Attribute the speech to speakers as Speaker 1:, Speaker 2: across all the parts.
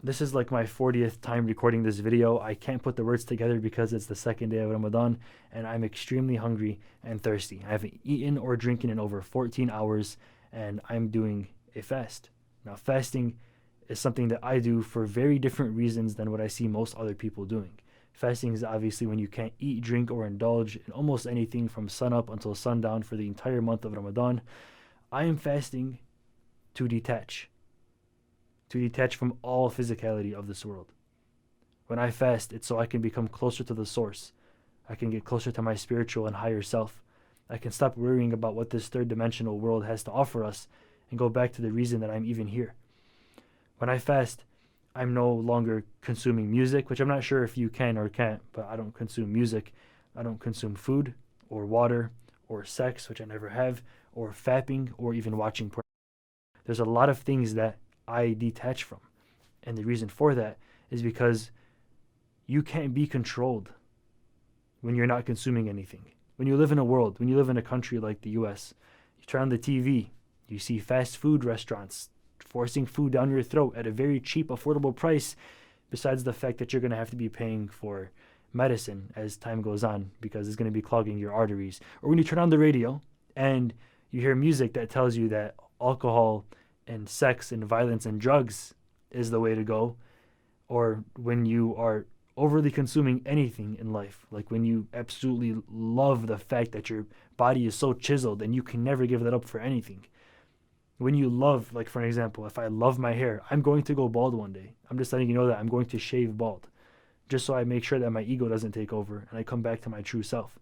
Speaker 1: This is like my 40th time recording this video. I can't put the words together because it's the second day of Ramadan and I'm extremely hungry and thirsty. I haven't eaten or drinking in over 14 hours and I'm doing a fast. Now, fasting is something that I do for very different reasons than what I see most other people doing. Fasting is obviously when you can't eat, drink, or indulge in almost anything from sunup until sundown for the entire month of Ramadan. I am fasting to detach from all physicality of this world. When I fast, it's so I can become closer to the source. I can get closer to my spiritual and higher self. I can stop worrying about what this third dimensional world has to offer us and go back to the reason that I'm even here. When I fast, I'm no longer consuming music, which I'm not sure if you can or can't, but I don't consume music. I don't consume food or water or sex, which I never have, or fapping or even watching porn. There's a lot of things that I detach from. And the reason for that is because you can't be controlled when you're not consuming anything. When you live in a country like the US, you turn on the TV, you see fast food restaurants forcing food down your throat at a very cheap, affordable price, besides the fact that you're going to have to be paying for medicine as time goes on because it's going to be clogging your arteries. Or when you turn on the radio and you hear music that tells you that alcohol and sex and violence and drugs is the way to go, or when you are overly consuming anything in life, like when you absolutely love the fact that your body is so chiseled and you can never give that up for anything. When you love, like for an example, if I love my hair, I'm going to go bald one day. I'm just letting you know that I'm going to shave bald, just so I make sure that my ego doesn't take over and I come back to my true self.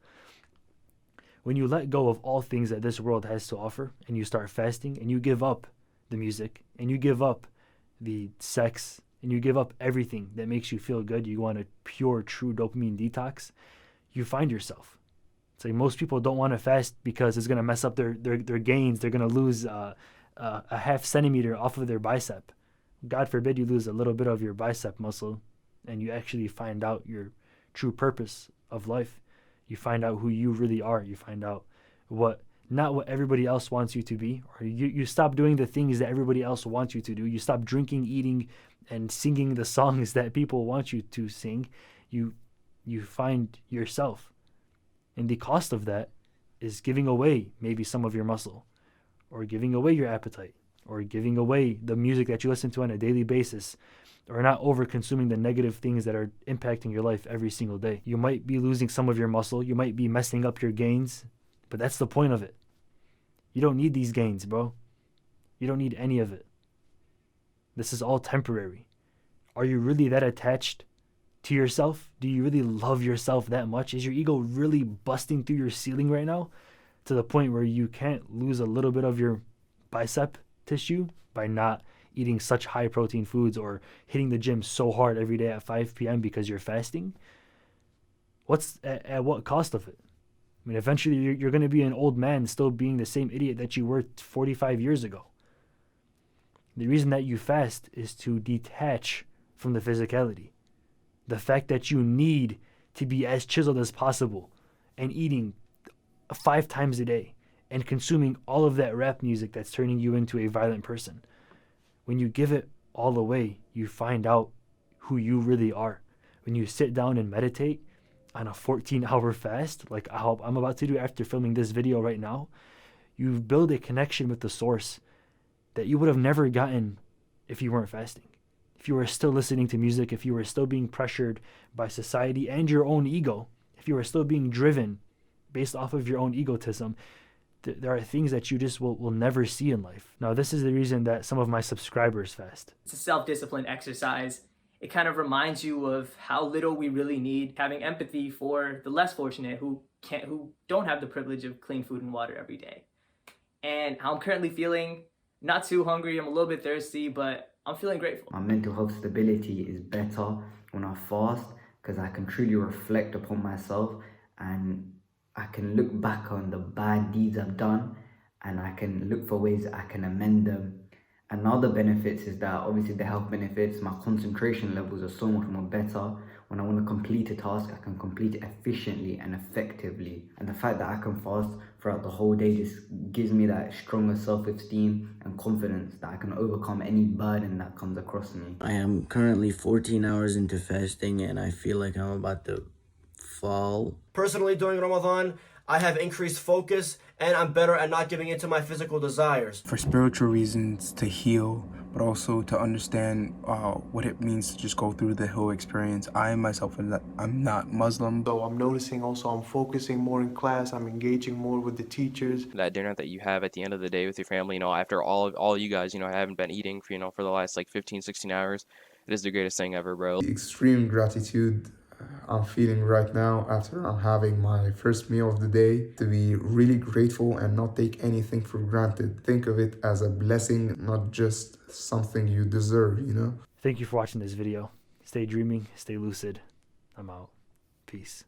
Speaker 1: When you let go of all things that this world has to offer and you start fasting and you give up the music and you give up the sex and you give up everything that makes you feel good, you go on a pure, true dopamine detox, you find yourself. It's like most people don't want to fast because it's going to mess up their gains. They're going to lose a half centimeter off of their bicep. God forbid you lose a little bit of your bicep muscle and you actually find out your true purpose of life. You find out who you really are. You find out not what everybody else wants you to be, or you stop doing the things that everybody else wants you to do. You stop drinking, eating, and singing the songs that people want you to sing. You find yourself. And the cost of that is giving away maybe some of your muscle, or giving away your appetite, or giving away the music that you listen to on a daily basis, or not over consuming the negative things that are impacting your life every single day. You might be losing some of your muscle. You might be messing up your gains, but that's the point of it. You don't need these gains, bro. You don't need any of it. This is all temporary. Are you really that attached to yourself? Do you really love yourself that much? Is your ego really busting through your ceiling right now to the point where you can't lose a little bit of your bicep tissue by not eating such high protein foods or hitting the gym so hard every day at 5 p.m. because you're fasting? What's at what cost of it? I mean, eventually you're going to be an old man still being the same idiot that you were 45 years ago. The reason that you fast is to detach from the physicality. The fact that you need to be as chiseled as possible and eating 5 times a day and consuming all of that rap music that's turning you into a violent person. When you give it all away, you find out who you really are. When you sit down and meditate on a 14-hour fast, like I'm about to do after filming this video right now, you build a connection with the source that you would have never gotten if you weren't fasting. If you were still listening to music, if you were still being pressured by society and your own ego, if you were still being driven based off of your own egotism, there are things that you just will never see in life. Now, this is the reason that some of my subscribers fast.
Speaker 2: It's a self-discipline exercise. It kind of reminds you of how little we really need, having empathy for the less fortunate who don't have the privilege of clean food and water every day. And how I'm currently feeling, not too hungry, I'm a little bit thirsty, but I'm feeling grateful.
Speaker 3: My mental health stability is better when I fast because I can truly reflect upon myself and I can look back on the bad deeds I've done and I can look for ways I can amend them Another benefits is that obviously the health benefits, my concentration levels are so much more better. When I want to complete a task, I can complete it efficiently and effectively. And the fact that I can fast throughout the whole day just gives me that stronger self-esteem and confidence that I can overcome any burden that comes across me.
Speaker 4: I am currently 14 hours into fasting and I feel like I'm about to fall.
Speaker 5: Personally, during Ramadan, I have increased focus and I'm better at not giving in to my physical desires.
Speaker 6: For spiritual reasons, to heal, but also to understand what it means to just go through the whole experience. I myself, I'm not Muslim.
Speaker 7: So I'm noticing also I'm focusing more in class, I'm engaging more with the teachers.
Speaker 8: That dinner that you have at the end of the day with your family, after all you guys, haven't been eating for, for the last like 15, 16 hours, it is the greatest thing ever, bro.
Speaker 9: The extreme gratitude I'm feeling right now after I'm having my first meal of the day, to be really grateful and not take anything for granted. Think of it as a blessing, not just something you deserve,
Speaker 1: Thank you for watching this video. Stay dreaming, stay lucid. I'm out. Peace.